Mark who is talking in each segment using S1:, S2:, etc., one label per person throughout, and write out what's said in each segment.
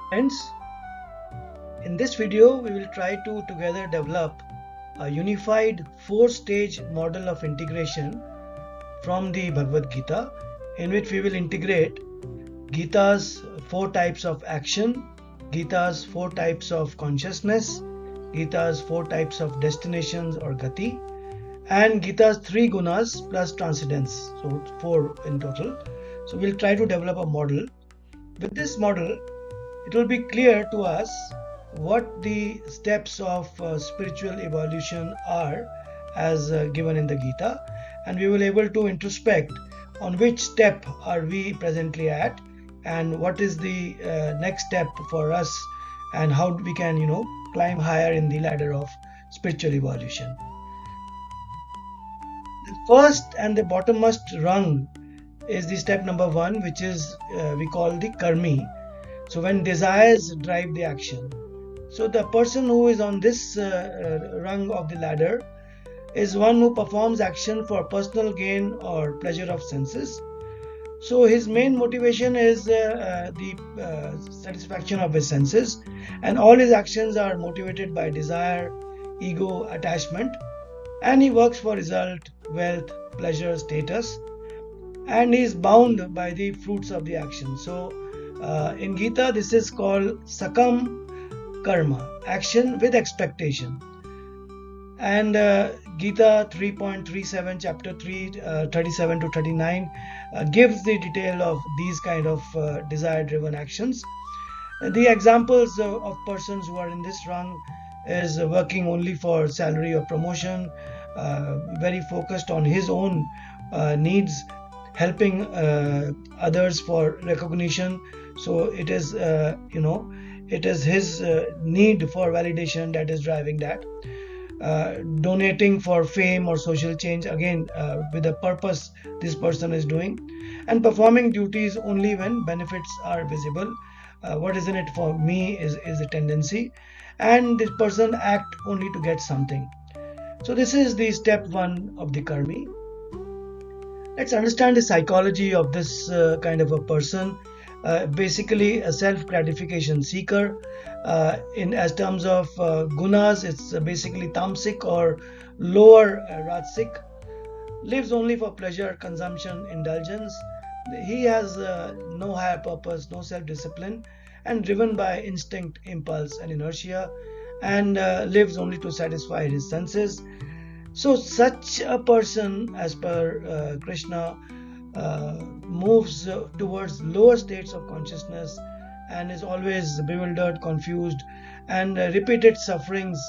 S1: Friends, in this video we will try to together develop a unified four-stage model of integration from the Bhagwad Gita, in which we will integrate Gita's four types of action, Gita's four types of consciousness, Gita's four types of destinations or gati, and Gita's three gunas plus transcendence, so four in total. So we'll try to develop a model. With this model, it will be clear to us what the steps of spiritual evolution are as given in the Gita, and we will be able to introspect on which step are we presently at and what is the next step for us and how we can climb higher in the ladder of spiritual evolution. The first and the bottommost rung is the step number 1, which is we call the karmi. So when desires drive the action. So the person who is on this rung of the ladder is one who performs action for personal gain or pleasure of senses. So his main motivation is the satisfaction of his senses, and all his actions are motivated by desire, ego, attachment, and he works for result, wealth, pleasure, status, and he is bound by the fruits of the action. So in Gita, this is called sakam karma, action with expectation. And Gita 3.37, chapter 3, 37 to 39 gives the detail of these kind of desire-driven actions. The examples of persons who are in this rung is working only for salary or promotion, very focused on his own needs, helping others for recognition. So it is it is his need for validation that is driving that. Donating for fame or social change, again with a purpose this person is doing, and performing duties only when benefits are visible. What is in it for me is a tendency, and this person act only to get something. So this is the step 1 of the karmi. Let's understand the psychology of this kind of a person. Basically a self-gratification seeker. In as terms of gunas, it's basically tamasic or lower rajasic. Lives only for pleasure, consumption, indulgence. He has no higher purpose, no self-discipline, and driven by instinct, impulse, and inertia, and lives only to satisfy his senses. So such a person, as per Krishna, moves towards lower states of consciousness and is always bewildered, confused, and repeated sufferings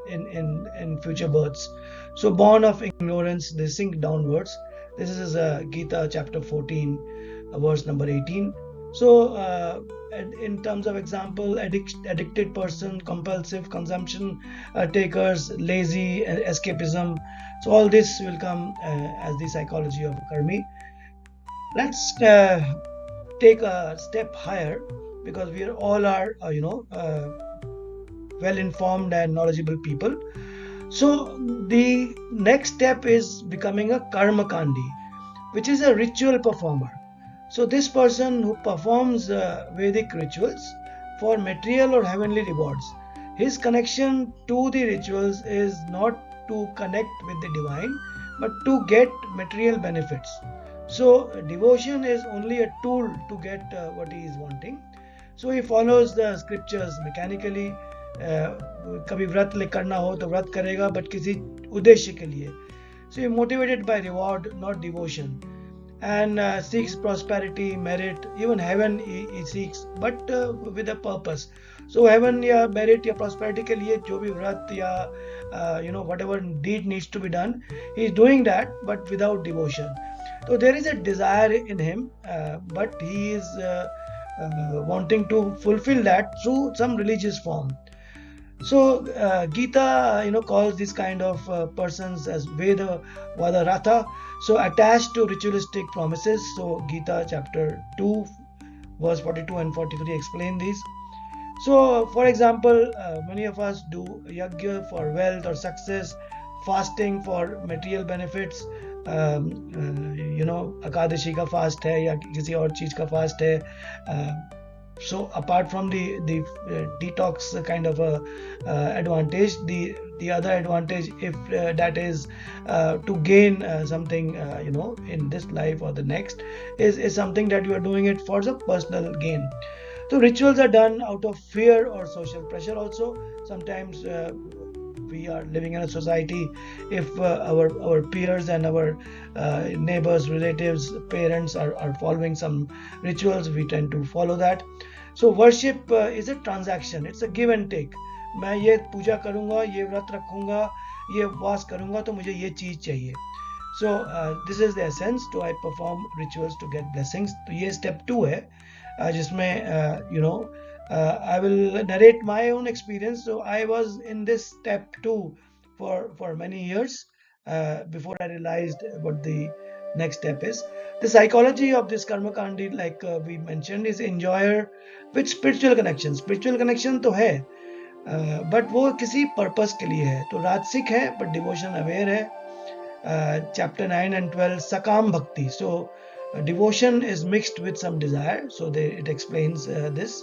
S1: in future births. So born of ignorance, they sink downwards. This is Gita chapter 14, verse number 18. So in terms of example, addicted person, compulsive consumption takers, lazy, escapism. So all this will come as the psychology of karmi. Let's take a step higher, because we all are well informed and knowledgeable people. So the next step is becoming a karmakandi, which is a ritual performer. So this person who performs Vedic rituals for material or heavenly rewards, his connection to the rituals is not to connect with the divine, but to get material benefits. So devotion is only a tool to get what he is wanting. So he follows the scriptures mechanically. कभी व्रत करना हो तो व्रत करेगा, but किसी उद्देश्य के लिए. So he motivated by reward, not devotion, and seeks prosperity, merit, even heaven he seeks, but with a purpose. So heaven या merit या prosperity के लिए जो भी व्रत या whatever deed needs to be done, he is doing that, but without devotion. So there is a desire in him, but he is wanting to fulfill that through some religious form. So Gita calls this kind of persons as Veda Vadarata, so attached to ritualistic promises. So Gita chapter 2 verse 42 and 43 explain these. So for example, many of us do yajna for wealth or success, fasting for material benefits, Ekadashi का fast है या किसी और चीज़ का fast है, So apart from the detox kind of a advantage, the other advantage, if that is to gain something in this life or the next, is something that you are doing it for the personal gain. So rituals are done out of fear or social pressure also. Sometimes we are living in a society, if our peers and our neighbors, relatives, parents are following some rituals, we tend to follow that. So worship is a transaction, it's a give and take. मैं ये पूजा करूंगा, ये व्रत रखूंगा, ये उपवास करूंगा, तो मुझे ये चीज चाहिए. So this is the essence. Do I perform rituals to get blessings? तो ये step 2 है, जिसमें I will narrate my own experience. So I was in this step 2 for many years before I realized what the next step is. The psychology of this karma kandi, like we mentioned, is enjoyer with spiritual connection. Spiritual connection तो है, but वो किसी purpose के लिए है. तो राजसिक है but devotion aware है. Chapter 9 and 12, Sakam Bhakti. So devotion is mixed with some desire. So it explains this.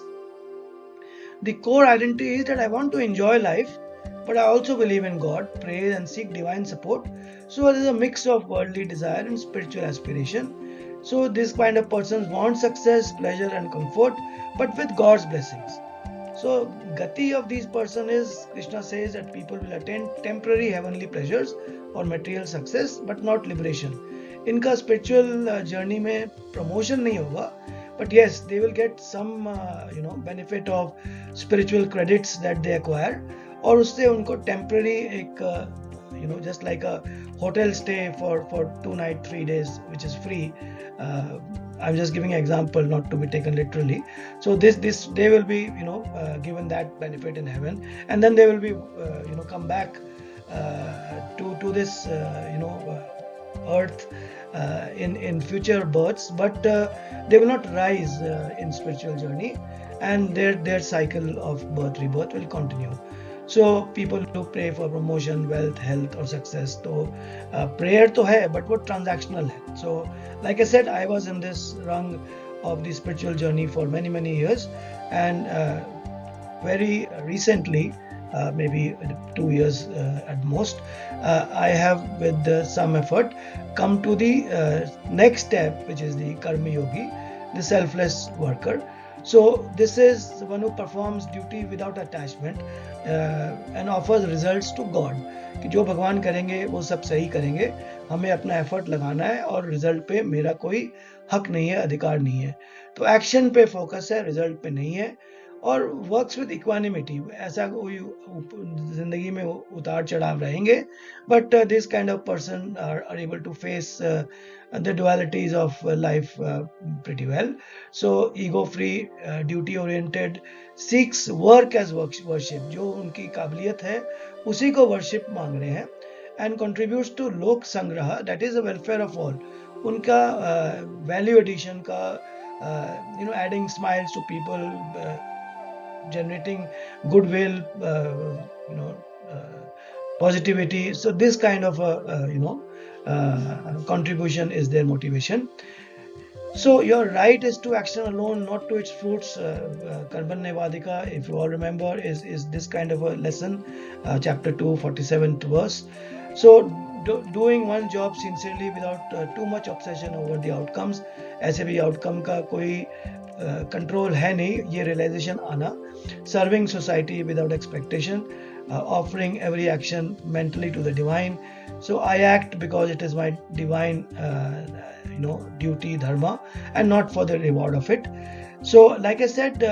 S1: The core identity is that I want to enjoy life, but I also believe in God, pray and seek divine support. So there is a mix of worldly desire and spiritual aspiration. So this kind of person wants success, pleasure and comfort, but with God's blessings. So gati of these person is, Krishna says that people will attain temporary heavenly pleasures or material success, but not liberation. इनका spiritual journey में promotion नहीं होगा, but yes, they will get some benefit of spiritual credits that they acquire, और उससे उनको temporary एक just like a hotel stay for 2 nights 3 days, which is free. I'm just giving an example, not to be taken literally. So this they will be given that benefit in heaven, and then they will be come back to this earth in future births, but they will not rise in spiritual journey, and their cycle of birth rebirth will continue. So people who pray for promotion, wealth, health or success, तो prayer तो है, but वो transactional है. So like I said, I was in this rung of the spiritual journey for many years, and very recently, maybe 2 years at most, I have with some effort come to the next step, which is the Karma Yogi, the selfless worker. So this is the one who performs duty without attachment and offers results to God. कि जो भगवान करेंगे वो सब सही करेंगे, हमें अपना एफर्ट लगाना है और रिजल्ट पे मेरा कोई हक नहीं है, अधिकार नहीं है. तो एक्शन पे फोकस है, रिजल्ट पे नहीं है, और वर्क्स विद इक्वानिमिटी. ऐसा कोई जिंदगी में उतार चढ़ाव रहेंगे, but this kind of person are able to face the dualities of life pretty well. So ego free, duty oriented, seeks work as worship. जो उनकी काबिलियत है उसी को worship मांग रहे हैं, and contributes to lok sangraha, that is the welfare of all. उनका value addition का adding smiles to people, generating goodwill, positivity. So this kind of contribution is their motivation. So your right is to action alone, not to its fruits. Karban Nevadika, if you all remember, is this kind of a lesson, chapter 2, 47th verse. So doing one job sincerely without too much obsession over the outcomes. ऐसे भी outcome का कोई control है नहीं, ये realization आना. Serving society without expectation, offering every action mentally to the divine. So I act because it is my divine duty, dharma, and not for the reward of it. So like I said,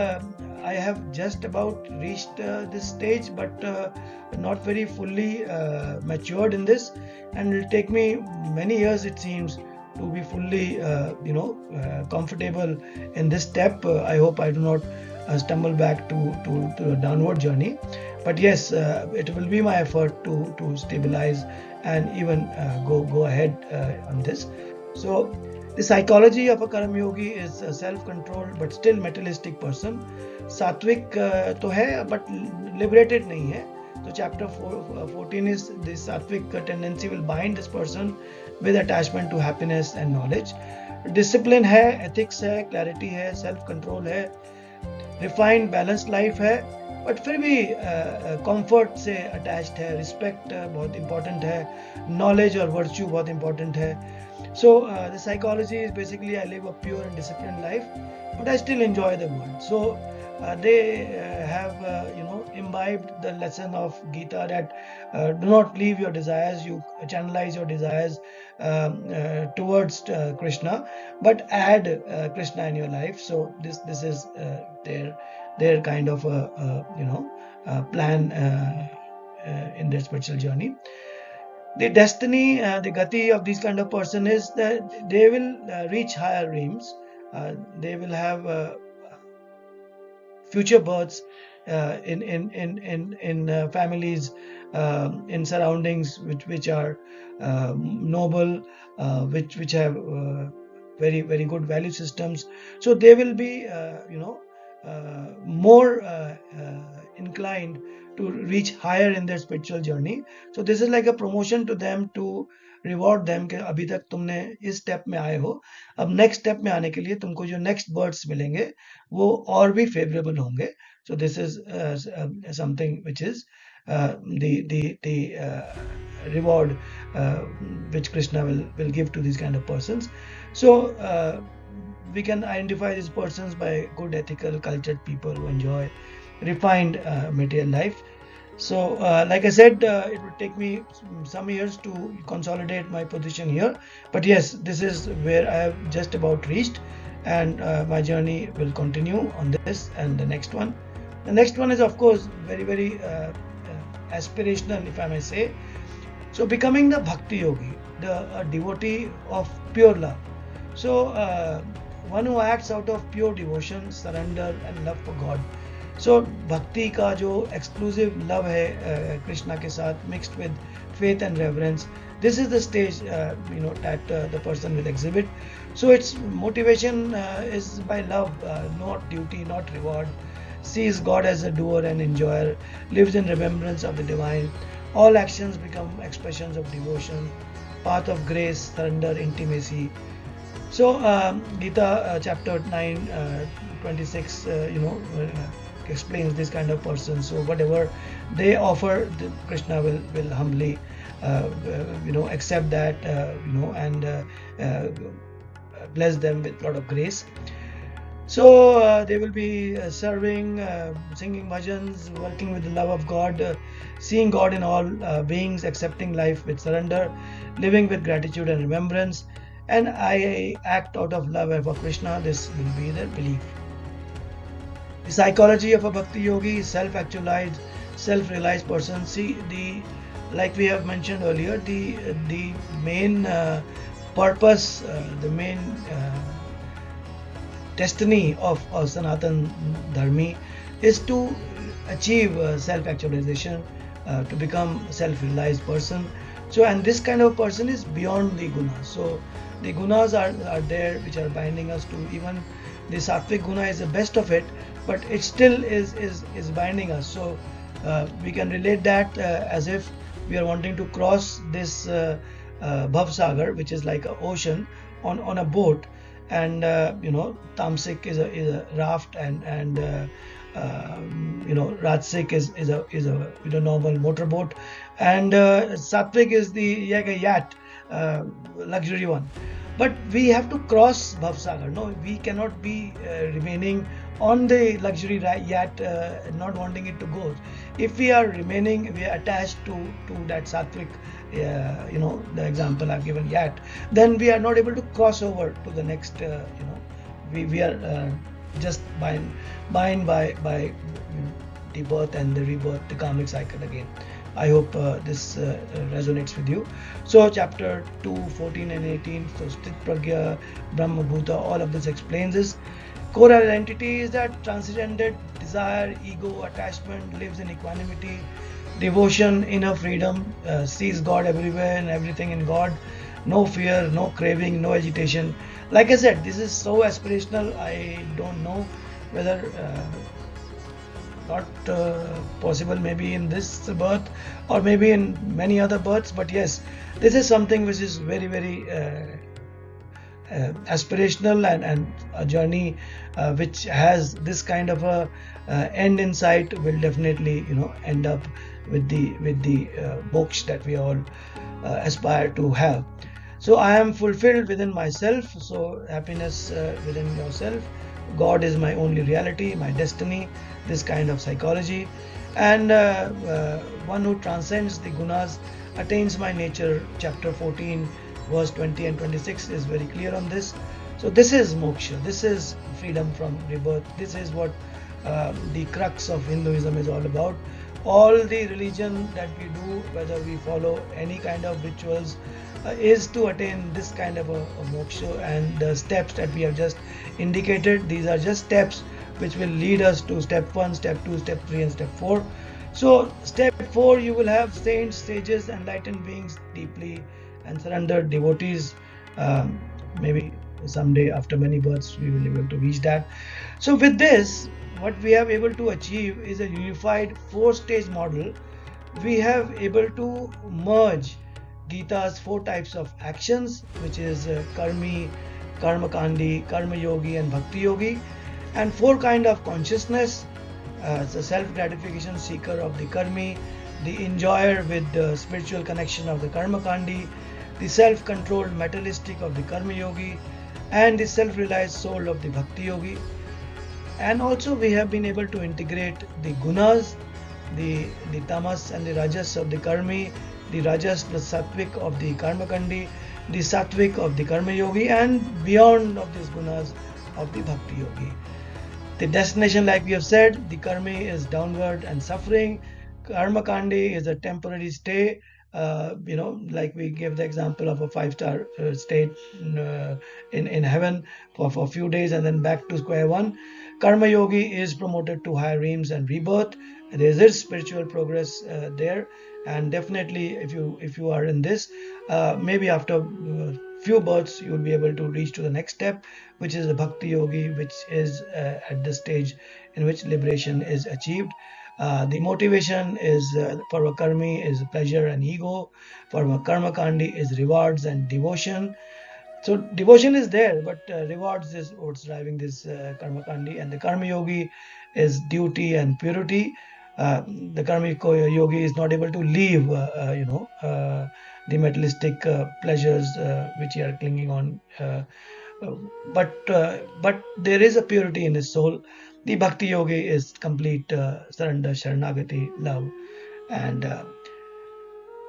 S1: I have just about reached this stage, but not very fully matured in this, and it will take me many years, it seems, to be fully comfortable in this step. I hope I do not stumble back to a downward journey, but yes, it will be my effort to stabilize and even go ahead on this. So the psychology of a Karma Yogi is a self-controlled but still materialistic person. Sattvic तो है but liberated नहीं है. So chapter 14 is the sattvic tendency will bind this person with attachment to happiness and knowledge. Discipline है, ethics है, clarity है, self-control है, refined balanced life है, but फिर भी कंफर्ट से अटैच्ड है, रिस्पेक्ट बहुत इंपॉर्टेंट है, नॉलेज और वर्च्यू बहुत इंपॉर्टेंट है. So the psychology is basically I live a pure and disciplined life, but I still enjoy the world. So they have imbibed the lesson of Gita that do not leave your desires, you channelize your desires towards Krishna, but add Krishna in your life. So this is their kind of plan in their spiritual journey. The destiny, the gati of these kind of person is that they will reach higher realms. They will have future births in families, in surroundings which are noble, which have very very good value systems. So they will be more inclined to reach higher in their spiritual journey. So this is like a promotion to them, to reward them कि अभी तक तुमने इस step में आए हो, अब next step में आने के लिए तुमको जो नेक्स्ट बर्ड्स मिलेंगे वो और भी फेवरेबल होंगे. So this is something which is the reward which Krishna will give to these kind of persons. So we can identify these persons by good, ethical, cultured people who enjoy refined material life. So like I said, it would take me some years to consolidate my position here, but yes, this is where I have just about reached, and my journey will continue on this and the next one. The next one is of course very very aspirational, if I may say. So becoming the bhakti yogi, the devotee of pure love. So one who acts out of pure devotion, surrender and love for God. So भक्ति का जो exclusive love है कृष्णा के साथ, mixed with faith and reverence, this is the stage that the person will exhibit. So its motivation is by love, not duty, not reward. Sees God as a doer and enjoyer, lives in remembrance of the divine. All actions become expressions of devotion, path of grace, surrender, intimacy. So Gita chapter 9, 26, explains this kind of person. So whatever they offer, Krishna will humbly accept that and bless them with a lot of grace. So they will be serving, singing bhajans, working with the love of God, seeing God in all beings, accepting life with surrender, living with gratitude and remembrance, and I act out of love for Krishna. This will be their belief. The psychology of a bhakti yogi is self-actualized, self-realized person. See, like we have mentioned earlier, the main purpose, the main destiny of a Sanatan Dharmi is to achieve self-actualization, to become a self-realized person. So, and this kind of person is beyond the gunas. So the gunas are there which are binding us to, even the sattvic guna is the best of it, but it still is binding us. So we can relate that as if we are wanting to cross this Bhav Sagar, which is like an ocean, on a boat, and tamsik is a raft, and rajsik is a normal motorboat, and sattvic is the yacht, luxury one. But we have to cross Bhav Sagar. No, we cannot be remaining on the luxury yacht, not wanting it to go. If we are remaining, we are attached to that sattvic, the example I've given, yacht, then we are not able to cross over to the next. We are just bound by the birth and the rebirth, the karmic cycle again. I hope this resonates with you. So chapter 2, 14 and 18, so Sthit Pragya, Brahma Bhuta, all of this explains this. Core identity is that transcended desire, ego, attachment, lives in equanimity, devotion, inner freedom, sees God everywhere and everything in God, no fear, no craving, no agitation. Like I said, this is so aspirational. I don't know whether not possible maybe in this birth or maybe in many other births, but yes, this is something which is very very aspirational and a journey which has this kind of a end in sight will definitely end up with the moksha that we all aspire to have. So I am fulfilled within myself. So happiness within yourself. God is my only reality, my destiny. This kind of psychology, and one who transcends the gunas attains my nature. Chapter 14, verse 20 and 26 is very clear on this. So this is moksha. This is freedom from rebirth. This is what the crux of Hinduism is all about. All the religion that we do, whether we follow any kind of rituals, is to attain this kind of a moksha, and the steps that we have just indicated, these are just steps which will lead us to step 1, step 2, step 3 and step 4. So step 4, you will have saints, sages, enlightened beings, deeply and surrendered devotees. Maybe someday after many births we will be able to reach that. So with this, what we have able to achieve is a unified 4-stage model. We have able to merge Gita's 4 types of actions, which is karmi, karma kandi, karma yogi and bhakti yogi, and 4 kind of consciousness: the self gratification seeker of the karmi, the enjoyer with the spiritual connection of the karma kandi, the self controlled materialistic of the karma yogi, and the self realized soul of the bhakti yogi. And also we have been able to integrate the gunas, the tamas and the rajas of the karmi, the rajas, the sattvic of the karma kandi, the sattvic of the karma yogi, and beyond of these gunas of the bhakti yogi. The destination, like we have said, the karmi is downward and suffering. Karma kandi is a temporary stay. Like we gave the example of a 5-star stay in heaven for a few days and then back to square one. Karma yogi is promoted to higher realms and rebirth. There is spiritual progress there, and definitely if you are in this, maybe after few births you will be able to reach to the next step, which is the bhakti yogi, which is at the stage in which liberation is achieved. The motivation is for a karmi is pleasure and ego. For a karma kandi is rewards and devotion. So devotion is there, but rewards is what's driving this karma kandi, and the karma yogi is duty and purity. The karmic yogi is not able to leave, the materialistic pleasures which he are clinging on. Uh, but there is a purity in his soul. The bhakti yogi is complete surrender, sharanagati, love, and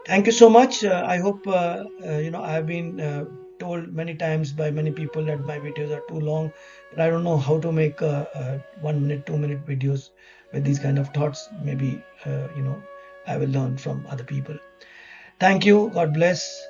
S1: thank you so much. I hope I have been told many times by many people that my videos are too long, but I don't know how to make 1 minute, 2 minute videos with these kind of thoughts. Maybe I will learn from other people. Thank you. God bless.